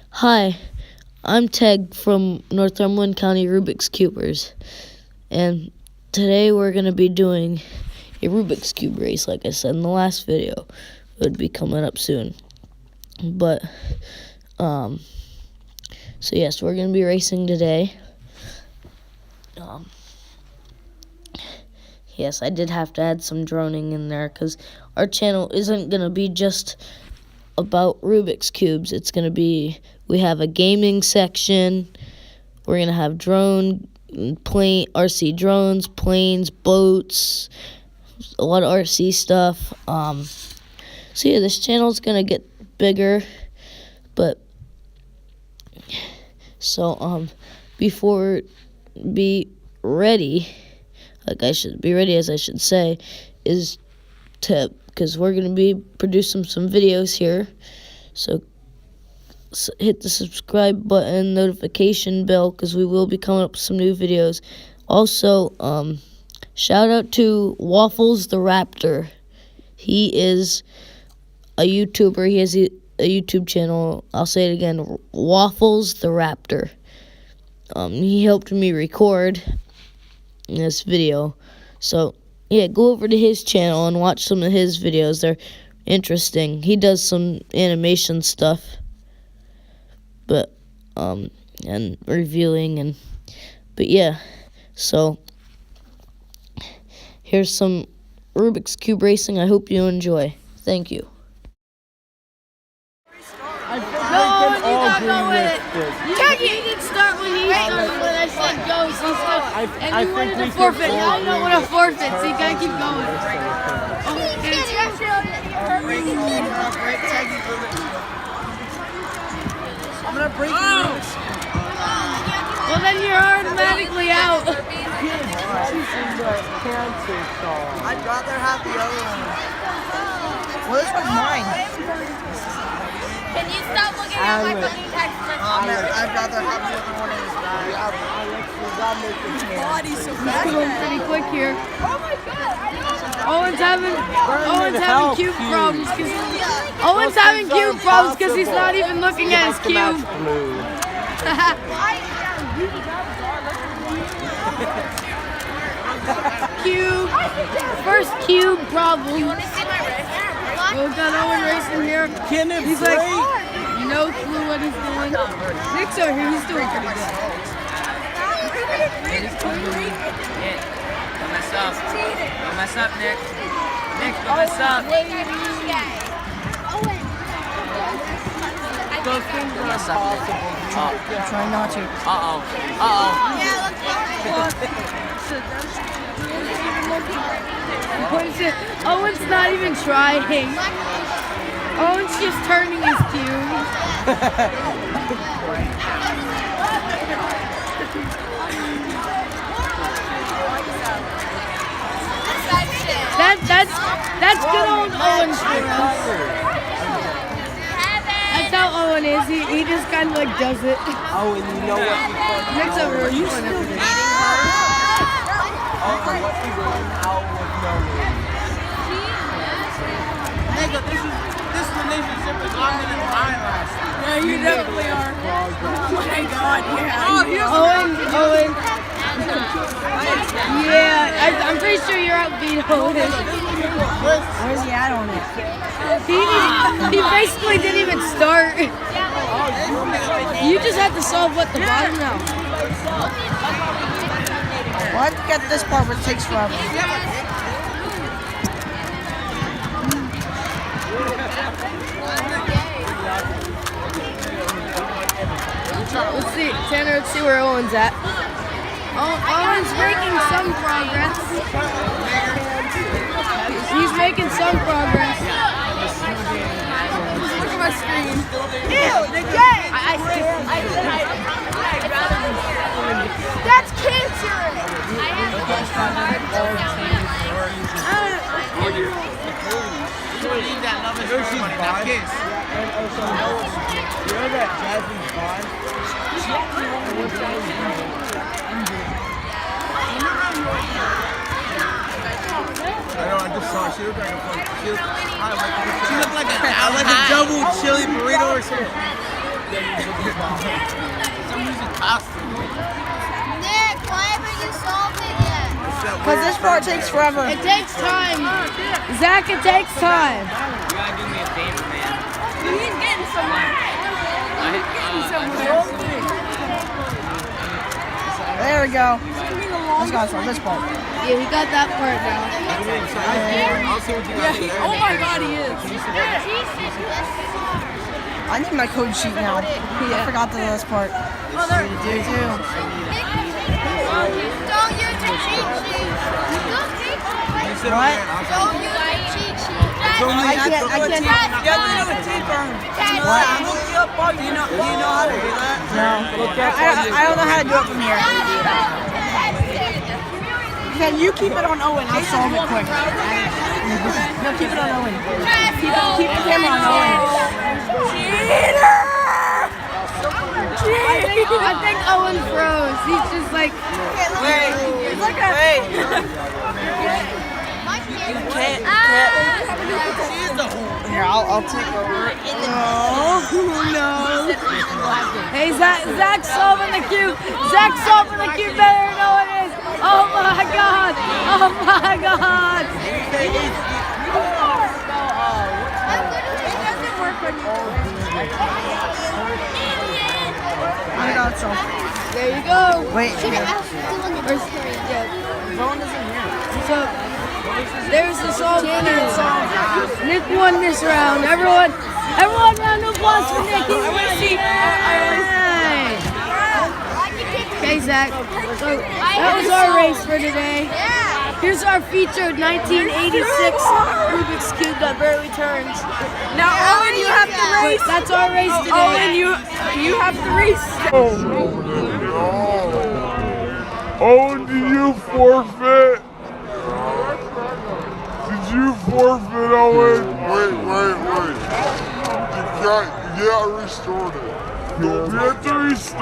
Hi, I'm Teg from Northumberland County Rubik's Cubers, and today we're going to be doing a Rubik's Cube race, like I said in the last video. It would be coming up soon. But, so yes, we're going to be racing today. Yes, I did have to add some droning in there, because our channel isn't going to be just about Rubik's Cubes. It's going to be, we have a gaming section, we're going to have RC drones, planes, boats, a lot of RC stuff. So yeah, this channel's going to get bigger, but, so, before be ready, as I should say, is to, because we're going to be producing some videos here, so hit the subscribe button, notification bell, because we will be coming up with some new videos. Also, shout out to Waffles the Raptor. He is a YouTuber. He has a YouTube channel. I'll say it again, Waffles the Raptor. He helped me record this video, so yeah, go over to his channel and watch some of his videos. They're interesting. He does some animation stuff, but and reviewing, but yeah. So here's some Rubik's Cube racing. I hope you enjoy. Thank you. No, you gotta go with it. He didn't start when he started when I said go, so and you wanted to forfeit. I don't want to forfeit, so you gotta keep going. I'm gonna break the rules. Well, then you're automatically out. I'd rather have the other one. Well, this one's mine. Can you stop looking at my fucking text message? I'd rather have the other one in his bag. His body's so fast. He's going pretty quick here. Oh my god, I know. Owen's having cube problems because he's not even looking at his cube. First cube problem. You want to see my wrist? Well, we got Owen racing here. He's like, no clue what he's doing. Nick's over here, he's doing pretty good. Don't mess up. Don't mess up, Nick. Nick, don't mess up. Owen. Don't mess up, Nick. Try not to. Uh-oh. Yeah, let's Owen's not even trying. Owen's just turning his cube. That's good old Owen for us. That's how Owen is. He just kind of like does it. Oh, and you know what? Next over, you want everything. Nigga, this relationship is longer than mine last. Yeah, you definitely are. Oh my god, yeah. Owen. Yeah, I'm pretty sure you're outbeat Owen. Where's he at on it? He basically didn't even start. You just have to solve what the bottom now. Well, I have to get this part, but it takes forever. Let's see, Tanner, let's see where Owen's at. Owen's making some progress. He's making some progress. Look at my screen. Ew, the game! That's cancerous! You leave that love is everyone and now kiss. You know that Jasmine's Bond? I know, I just saw her. She looked like a double chili burrito or something. Nick, why haven't you solved it yet? Because this part takes forever. It takes time. Zach, it takes time. You gotta do me a favor, man. He's getting somewhere. There we go. Let's go from this part. Yeah, he got that part now. I'll see what you got there. Oh my god, he is. I need my code sheet now. I forgot the last part. Oh, there. You do too. Don't use your cheat sheet. What? Don't use your cheat sheet. I can't. What? Do you know how to do that? No. I don't know how to do it from here. Can you keep it on Owen? I'll solve it quick. No, keep it on Owen. Keep the camera on Owen. I think Owen froze. He's just like, Here, I'll take over. no. Hey, Zach's solving the cube. Zach's solving the cube better than Owen is. Oh my god. Oh my god. I got some. There you go. Wait. So, there's the solve winner. Nick won this round. Everyone, round of applause for Nick. He's winning. Okay, Zach. So that was our race for today. Here's our featured 1986 Rubik's Cube that barely turns. Now, Owen, you have to race. That's our race today. Owen, you have to race. Owen, did you forfeit? Did you forfeit, Owen? Wait. You got restored it. You have to restore